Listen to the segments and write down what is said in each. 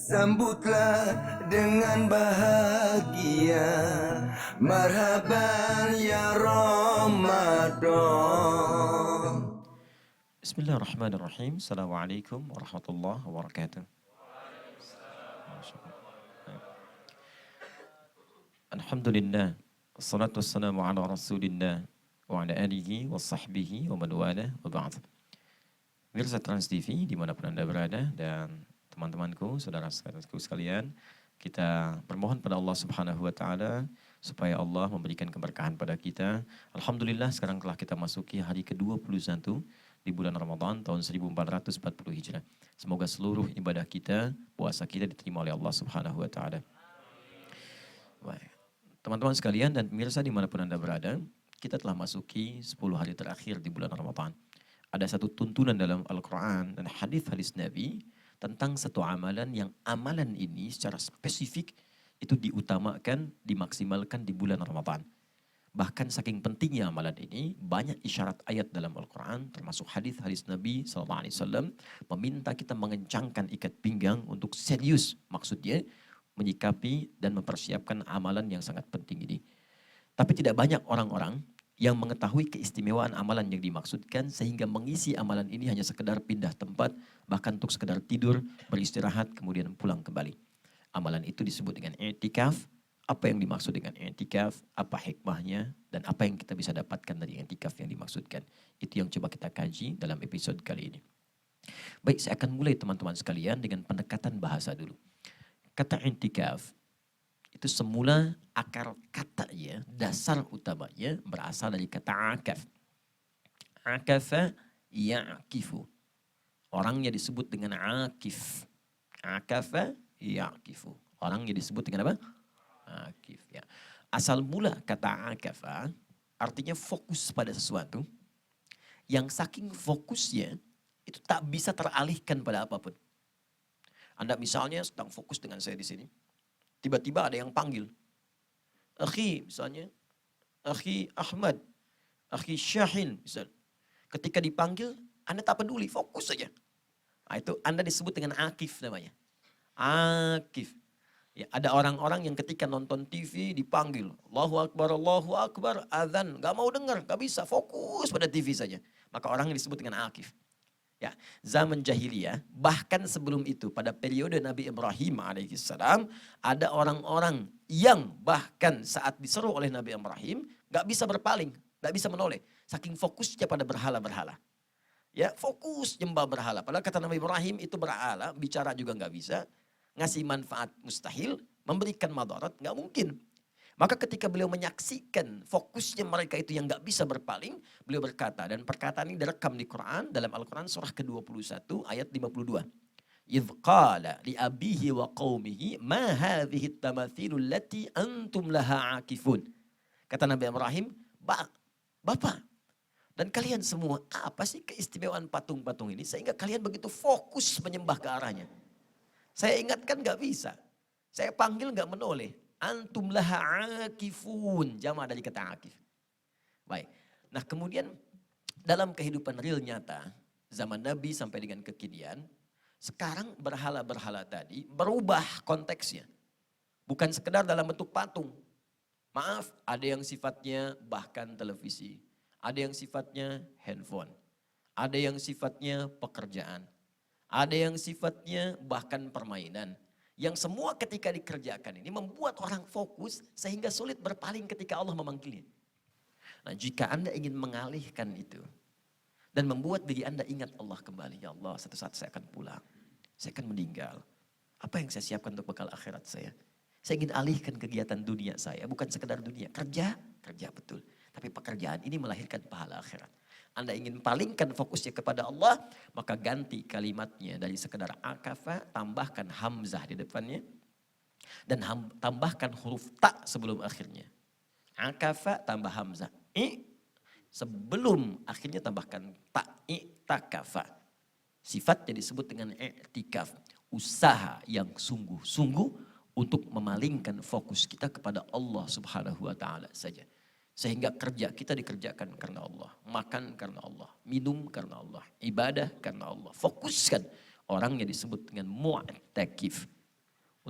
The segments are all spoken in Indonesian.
Sambutlah dengan bahagia, marhaban ya Ramadan. Bismillahirrahmanirrahim. Assalamualaikum warahmatullahi wabarakatuh. Alhamdulillah. Assalatu wassalamu ala rasulillah wa ala alihi wa sahbihi wa man wala wa ba'd. Pemirsa Trans TV dimanapun Anda berada dan teman-temanku, saudara-saudaraku sekalian, kita bermohon pada Allah Subhanahu wa taala supaya Allah memberikan keberkahan pada kita. Alhamdulillah sekarang telah kita masuki hari ke-21 di bulan Ramadan tahun 1440 Hijrah. Semoga seluruh ibadah kita, puasa kita diterima oleh Allah Subhanahu wa taala. Baik. Teman-teman sekalian dan pemirsa dimanapun Anda berada, kita telah masuki 10 hari terakhir di bulan Ramadan. Ada satu tuntunan dalam Al-Quran dan hadis-hadis Nabi tentang satu amalan yang amalan ini secara spesifik itu diutamakan, dimaksimalkan di bulan Ramadan. Bahkan saking pentingnya amalan ini, banyak isyarat ayat dalam Al-Quran termasuk hadis-hadis Nabi SAW meminta kita mengencangkan ikat pinggang untuk serius, maksudnya menyikapi dan mempersiapkan amalan yang sangat penting ini. Tapi tidak banyak orang-orang yang mengetahui keistimewaan amalan yang dimaksudkan sehingga mengisi amalan ini hanya sekedar pindah tempat, bahkan untuk sekedar tidur, beristirahat, kemudian pulang kembali. Amalan itu disebut dengan i'tikaf. Apa yang dimaksud dengan i'tikaf, apa hikmahnya, dan apa yang kita bisa dapatkan dari i'tikaf yang dimaksudkan. Itu yang coba kita kaji dalam episode kali ini. Baik, saya akan mulai teman-teman sekalian dengan pendekatan bahasa dulu. Kata i'tikaf itu semula akar katanya, dasar utamanya berasal dari kata akaf. Akafa ya'kifu. Orangnya disebut dengan akif. Akafa ya'kifu. Orangnya disebut dengan apa? Akif. Ya. Asal mula kata akafa artinya fokus pada sesuatu yang saking fokusnya itu tak bisa teralihkan pada apapun. Anda misalnya sedang fokus dengan saya di sini. Tiba-tiba ada yang panggil. Akhi misalnya. Akhi Ahmad. Akhi Syahin misalnya. Ketika dipanggil, Anda tak peduli, fokus saja. Nah, itu Anda disebut dengan akif namanya. Akif. Ya, ada orang-orang yang ketika nonton TV dipanggil. Allahu Akbar, azan. Gak mau dengar, gak bisa, fokus pada TV saja. Maka orang yang disebut dengan akif. Ya, zaman jahiliyah, bahkan sebelum itu pada periode Nabi Ibrahim alaihissalam, ada orang-orang yang bahkan saat diseru oleh Nabi Ibrahim gak bisa berpaling, gak bisa menoleh, saking fokusnya pada berhala-berhala. Ya, fokus nyembah berhala. Padahal kata Nabi Ibrahim itu berhala, bicara juga gak bisa, ngasih manfaat mustahil, memberikan madarat gak mungkin. Maka ketika beliau menyaksikan fokusnya mereka itu yang gak bisa berpaling, beliau berkata, dan perkataan ini direkam di Quran, dalam Al-Quran surah ke-21 ayat 52. إِذْ قَالَ لِأَبِيهِ وَقَوْمِهِ مَا هَذِهِ التَّمَاثِيلُ الَّتِي أَنْتُمْ لَهَا عَاكِفُونَ. Kata Nabi Ibrahim, Bapak, dan kalian semua, apa sih keistimewaan patung-patung ini sehingga kalian begitu fokus menyembah ke arahnya? Saya ingatkan gak bisa, saya panggil gak menoleh. Antum laha akifun, jama dari kata akif. Baik. Nah, kemudian dalam kehidupan real nyata, zaman Nabi sampai dengan kekinian, sekarang berhala-berhala tadi berubah konteksnya. Bukan sekedar dalam bentuk patung. Maaf, ada yang sifatnya bahkan televisi. Ada yang sifatnya handphone. Ada yang sifatnya pekerjaan. Ada yang sifatnya bahkan permainan. Yang semua ketika dikerjakan ini membuat orang fokus sehingga sulit berpaling ketika Allah memanggilnya. Nah, jika Anda ingin mengalihkan itu dan membuat diri Anda ingat Allah kembali, ya Allah, satu saat saya akan pulang, saya akan meninggal. Apa yang saya siapkan untuk bekal akhirat saya? Saya ingin alihkan kegiatan dunia saya, bukan sekedar dunia, kerja betul. Tapi pekerjaan ini melahirkan pahala akhirat. Anda ingin palingkan fokusnya kepada Allah, maka ganti kalimatnya dari sekedar akafa, tambahkan hamzah di depannya. Dan tambahkan huruf ta sebelum akhirnya. Akafa tambah hamzah. Sebelum akhirnya tambahkan ta, i'takafa. Sifatnya disebut dengan i'tikaf. Usaha yang sungguh-sungguh untuk memalingkan fokus kita kepada Allah Subhanahu wa taala saja. Sehingga kerja kita dikerjakan karena Allah. Makan karena Allah. Minum karena Allah. Ibadah karena Allah. Fokuskan. Orangnya disebut dengan mu'takif.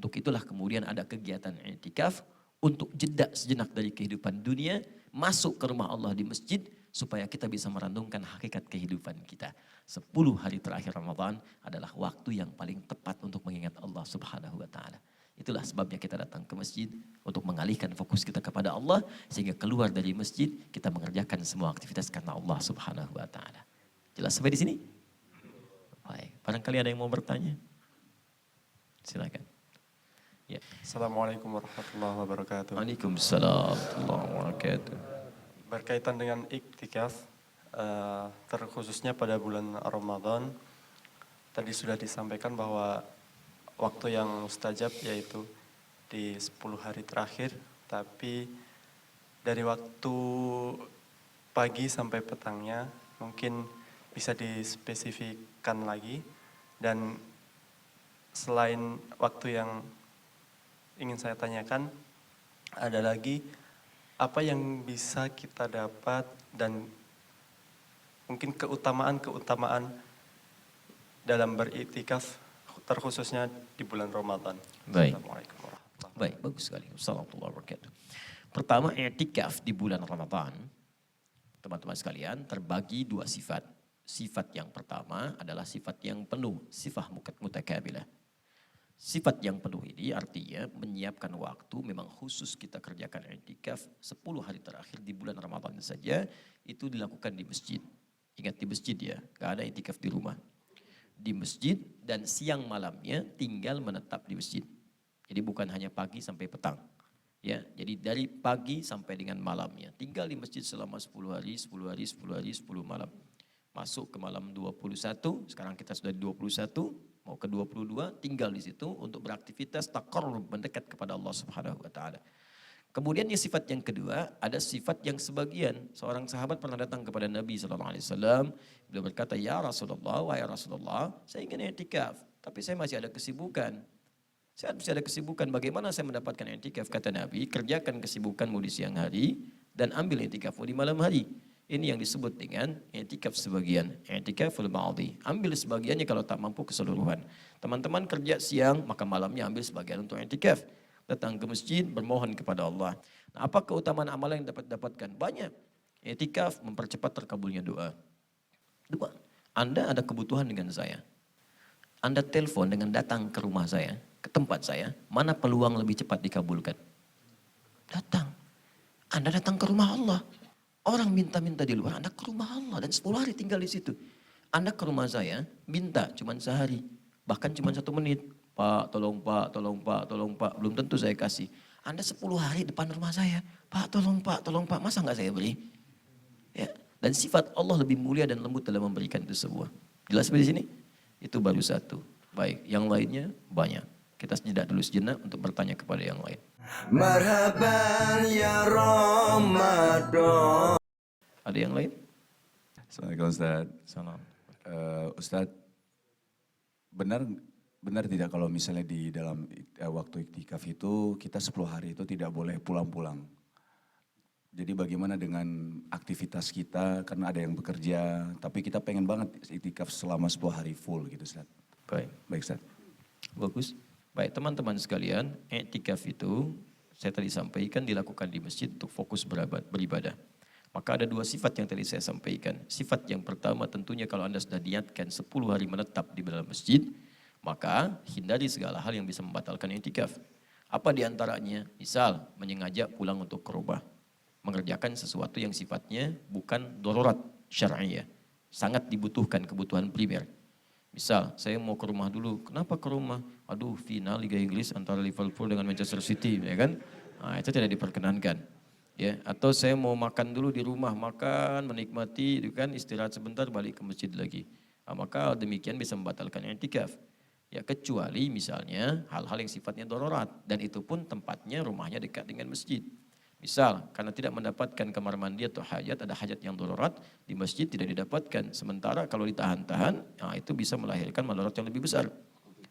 Untuk itulah kemudian ada kegiatan i'tikaf untuk jeda sejenak dari kehidupan dunia, masuk ke rumah Allah di masjid supaya kita bisa merenungkan hakikat kehidupan kita. 10 hari terakhir Ramadan adalah waktu yang paling tepat untuk mengingat Allah Subhanahu wa taala. Itulah sebabnya kita datang ke masjid untuk mengalihkan fokus kita kepada Allah sehingga keluar dari masjid kita mengerjakan semua aktivitas karena Allah Subhanahu wa taala. Jelas sampai di sini? Baik, barangkali ada yang mau bertanya? Silakan. Ya. Assalamualaikum warahmatullahi wabarakatuh. Waalaikumsalam warahmatullahi wabarakatuh. Berkaitan dengan iktikaf, terkhususnya pada bulan Ramadan, tadi sudah disampaikan bahwa waktu yang mustajab yaitu di 10 hari terakhir, tapi dari waktu pagi sampai petangnya mungkin bisa dispesifikkan lagi, dan selain waktu yang ingin saya tanyakan, ada lagi apa yang bisa kita dapat dan mungkin keutamaan-keutamaan dalam beriktikaf terkhususnya di bulan Ramadan. Baik. Assalamualaikum warahmatullahi wabarakatuh. Baik, bagus sekali. Assalamualaikum warahmatullahi wabarakatuh. Pertama, i'tikaf di bulan Ramadan, teman-teman sekalian, terbagi 2 sifat. Sifat yang pertama adalah sifat yang penuh, sifat mutakamilah. Sifat yang penuh ini artinya menyiapkan waktu, memang khusus kita kerjakan i'tikaf 10 hari terakhir di bulan Ramadan saja, itu dilakukan di masjid. Ingat di masjid ya, gak ada i'tikaf di rumah. Di masjid dan siang malamnya tinggal menetap di masjid. Jadi bukan hanya pagi sampai petang. Ya, jadi dari pagi sampai dengan malamnya. Tinggal di masjid selama 10 hari, 10 hari, 10 hari, 10 malam. Masuk ke malam 21, sekarang kita sudah di 21, mau ke 22, tinggal di situ untuk beraktivitas taqarrub, mendekat kepada Allah Subhanahu wa taala. Kemudian yang sifat yang kedua, ada sifat yang sebagian. Seorang sahabat pernah datang kepada Nabi SAW, beliau berkata, "Ya Rasulullah, wahai Rasulullah, saya ingin i'tikaf, tapi saya masih ada kesibukan. Saya masih ada kesibukan, bagaimana saya mendapatkan i'tikaf?" Kata Nabi, "Kerjakan kesibukanmu di siang hari dan ambil i'tikafmu di malam hari." Ini yang disebut dengan i'tikaf sebagian, i'tikaful ba'dhi. Ambil sebagiannya kalau tak mampu keseluruhan. Teman-teman kerja siang, maka malamnya ambil sebagian untuk i'tikaf. Datang ke masjid, bermohon kepada Allah. Nah, apa keutamaan amalan yang dapat dapatkan? Banyak. I'tikaf mempercepat terkabulnya doa. 2, Anda ada kebutuhan dengan saya. Anda telepon dengan datang ke rumah saya, ke tempat saya, mana peluang lebih cepat dikabulkan? Datang. Anda datang ke rumah Allah. Orang minta-minta di luar, Anda ke rumah Allah dan 10 hari tinggal di situ. Anda ke rumah saya, minta cuma sehari, bahkan cuma 1 menit. Pak, tolong Pak, tolong Pak, tolong Pak. Belum tentu saya kasih. Anda 10 hari depan rumah saya, Pak, tolong Pak, masa nggak saya beri? Ya. Dan sifat Allah lebih mulia dan lembut dalam memberikan itu semua. Jelas di sini? Itu baru 1. Baik, yang lainnya banyak. Kita jeda dulu sejenak untuk bertanya kepada yang lain. Marhaban ya Ramadan. Ada yang lain? Assalamualaikum Ustaz. Salam. Ustaz, benar tidak kalau misalnya di dalam waktu iktikaf itu kita 10 hari itu tidak boleh pulang-pulang? Jadi bagaimana dengan aktivitas kita, karena ada yang bekerja, tapi kita pengen banget iktikaf selama 10 hari full gitu Ustaz. Baik. Baik Ustaz. Bagus. Baik teman-teman sekalian, i'tikaf itu saya tadi sampaikan dilakukan di masjid untuk fokus beribadah. Maka ada 2 sifat yang tadi saya sampaikan. Sifat yang pertama tentunya kalau Anda sudah niatkan 10 hari menetap di dalam masjid, maka hindari segala hal yang bisa membatalkan i'tikaf. Apa diantaranya? Misal menyengaja pulang untuk ke rumah, mengerjakan sesuatu yang sifatnya bukan darurat syar'iyah, sangat dibutuhkan kebutuhan primer. Misal, saya mau ke rumah dulu. Kenapa ke rumah? Aduh, final Liga Inggris antara Liverpool dengan Manchester City, ya kan? Nah, itu tidak diperkenankan. Ya, atau saya mau makan dulu di rumah, makan, menikmati, kan istirahat sebentar, balik ke masjid lagi. Nah, maka demikian bisa membatalkan i'tikaf. Ya, kecuali misalnya hal-hal yang sifatnya darurat dan itu pun tempatnya rumahnya dekat dengan masjid. Misal, karena tidak mendapatkan kamar mandi atau hajat, ada hajat yang darurat, di masjid tidak didapatkan. Sementara kalau ditahan-tahan, nah itu bisa melahirkan madarat yang lebih besar.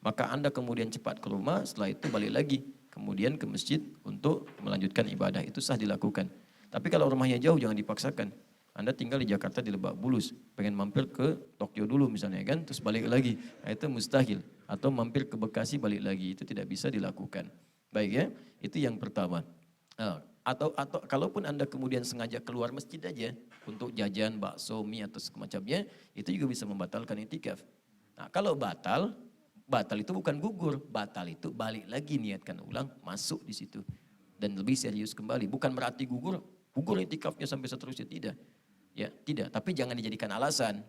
Maka Anda kemudian cepat ke rumah, setelah itu balik lagi. Kemudian ke masjid untuk melanjutkan ibadah, itu sah dilakukan. Tapi kalau rumahnya jauh, jangan dipaksakan. Anda tinggal di Jakarta di Lebak Bulus, pengen mampir ke Tokyo dulu misalnya kan, terus balik lagi. Nah, itu mustahil. Atau mampir ke Bekasi balik lagi, itu tidak bisa dilakukan. Baik ya, itu yang pertama. Atau kalaupun Anda kemudian sengaja keluar masjid aja untuk jajan bakso, mie atau semacamnya, itu juga bisa membatalkan iktikaf. Nah, kalau batal itu bukan gugur, batal itu balik lagi niatkan ulang, masuk di situ dan lebih serius kembali. Bukan berarti gugur iktikafnya sampai seterusnya, tidak. Ya, tidak, tapi jangan dijadikan alasan.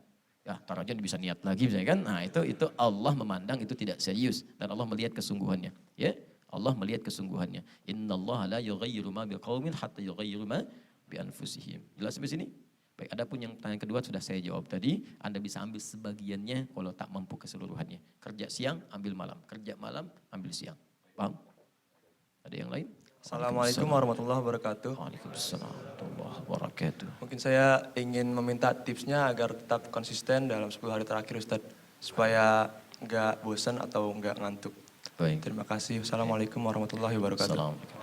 Ya, tar aja bisa niat lagi misalnya kan. Nah, itu Allah memandang itu tidak serius dan Allah melihat kesungguhannya, ya. Allah melihat kesungguhannya. Innallaha la yughayyiru ma biqaumin hatta yughayyiru ma bi anfusihim. Jelas sampai sini? Baik, adapun yang pertanyaan kedua sudah saya jawab tadi. Anda bisa ambil sebagiannya kalau tak mampu keseluruhannya. Kerja siang, ambil malam. Kerja malam, ambil siang. Paham? Ada yang lain? Assalamualaikum warahmatullahi wabarakatuh. Waalaikumsalam warahmatullahi wabarakatuh. Mungkin saya ingin meminta tipsnya agar tetap konsisten dalam 10 hari terakhir Ustadz. Supaya nggak bosan atau nggak ngantuk. Baik. Terima kasih. Assalamualaikum warahmatullahi wabarakatuh. Assalamualaikum.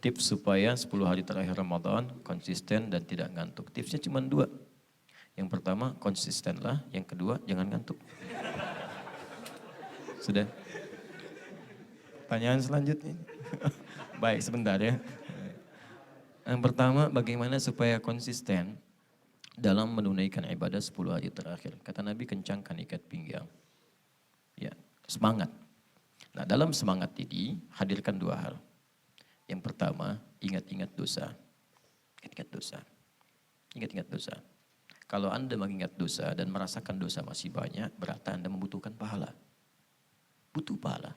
Tips supaya 10 hari terakhir Ramadan konsisten dan tidak ngantuk. Tipsnya cuma 2. Yang pertama konsistenlah, yang kedua jangan ngantuk. Sudah? Pertanyaan selanjutnya. Baik, sebentar ya. Yang pertama, bagaimana supaya konsisten dalam menunaikan ibadah 10 hari terakhir. Kata Nabi, kencangkan ikat pinggang. Ya, semangat. Nah, dalam semangat ini hadirkan 2 hal. Yang pertama, ingat-ingat dosa. Ingat-ingat dosa. Ingat-ingat dosa. Kalau Anda mengingat dosa dan merasakan dosa masih banyak, berarti Anda membutuhkan pahala. Butuh pahala.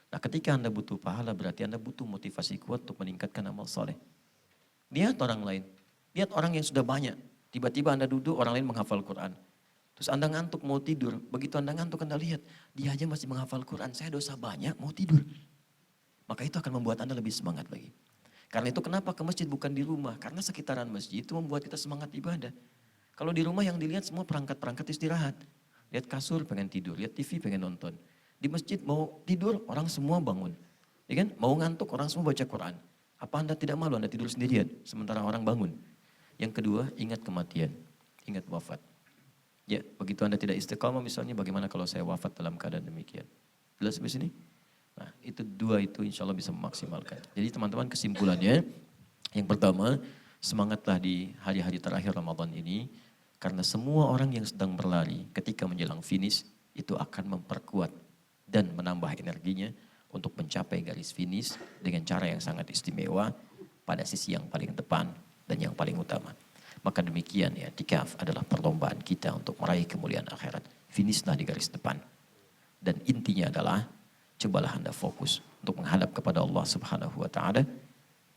Nah, ketika Anda butuh pahala, berarti Anda butuh motivasi kuat untuk meningkatkan amal soleh. Lihat orang lain. Lihat orang yang sudah banyak. Tiba-tiba Anda duduk, orang lain menghafal Quran. Terus Anda ngantuk mau tidur. Begitu Anda ngantuk, Anda lihat. Dia aja masih menghafal Quran. Saya dosa banyak, mau tidur. Maka itu akan membuat Anda lebih semangat lagi. Karena itu kenapa ke masjid bukan di rumah? Karena sekitaran masjid itu membuat kita semangat ibadah. Kalau di rumah yang dilihat semua perangkat-perangkat istirahat. Lihat kasur pengen tidur, lihat TV pengen nonton. Di masjid mau tidur, orang semua bangun. Ya kan? Mau ngantuk, orang semua baca Quran. Apa Anda tidak malu Anda tidur sendirian sementara orang bangun? Yang kedua, ingat kematian, ingat wafat. Ya, begitu Anda tidak istiqamah misalnya, bagaimana kalau saya wafat dalam keadaan demikian? Jelas sampai sini? Nah, itu 2 itu insya Allah bisa memaksimalkan. Jadi teman-teman kesimpulannya, yang pertama, semangatlah di hari-hari terakhir Ramadan ini, karena semua orang yang sedang berlari ketika menjelang finish, itu akan memperkuat dan menambah energinya untuk mencapai garis finish dengan cara yang sangat istimewa pada sisi yang paling depan dan yang paling utama. Maka demikian ya, i'tikaf adalah perlombaan kita untuk meraih kemuliaan akhirat. Finishlah di garis depan. Dan intinya adalah, cobalah Anda fokus untuk menghadap kepada Allah Subhanahu wa Ta'ala,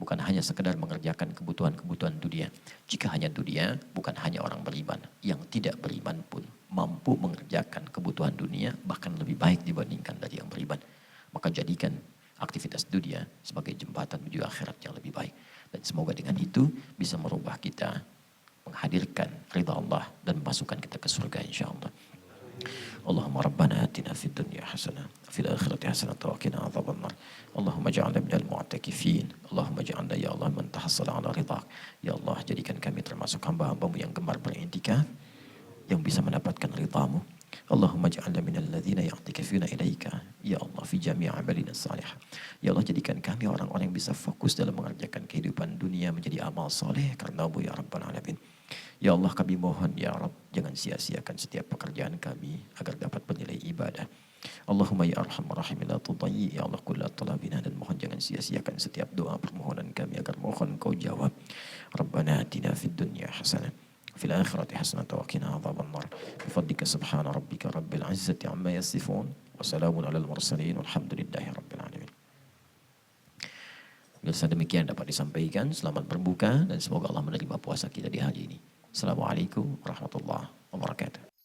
bukan hanya sekedar mengerjakan kebutuhan-kebutuhan dunia. Jika hanya dunia, bukan hanya orang beriman. Yang tidak beriman pun mampu mengerjakan kebutuhan dunia, bahkan lebih baik dibandingkan dari yang beriman. Maka jadikan aktivitas dunia sebagai jembatan menuju akhirat yang lebih baik. Dan semoga dengan itu bisa merubah kita, menghadirkan ridha Allah dan memasukkan kita ke surga insyaAllah. Allahumma rabbana atina fid dunya hasanah fil akhirati hasanah wa qina adzabannar. Allahumma ja'alna minal mu'takifin. Allahumma ja'alna ya Allah man tahassala ala ridhak. Ya Allah, jadikan kami termasuk hamba-hambamu yang gemar beriktikaf, yang bisa mendapatkan ridhamu. Allahumma ja'alna minal ladzina ya'tikifuna ilaika ya Allah fi jami' amalina salihah. Ya Allah, jadikan kami orang-orang yang bisa fokus dalam mengerjakan kehidupan dunia menjadi amal soleh karenamu ya Rabbal alamin. Ya Allah, kami mohon ya Rabb, jangan sia-siakan setiap pekerjaan kami agar dapat bernilai ibadah. Allahumma ya arhamar rahimin la tudayyi ya Allah kulla talabina, dan mohon jangan sia-siakan setiap doa permohonan kami agar mohon kau jawab. Rabbana atina fid dunya hasanah fil akhirati hasanah wa qina adzabannar. Bi fadlika subhana rabbika rabbil izzati amma yasifun wa salamun alal mursalin walhamdulillahi rabbil alamin. Bila demikian dapat disampaikan, selamat berbuka dan semoga Allah menerima puasa kita di hari ini. Assalamualaikum warahmatullahi wabarakatuh.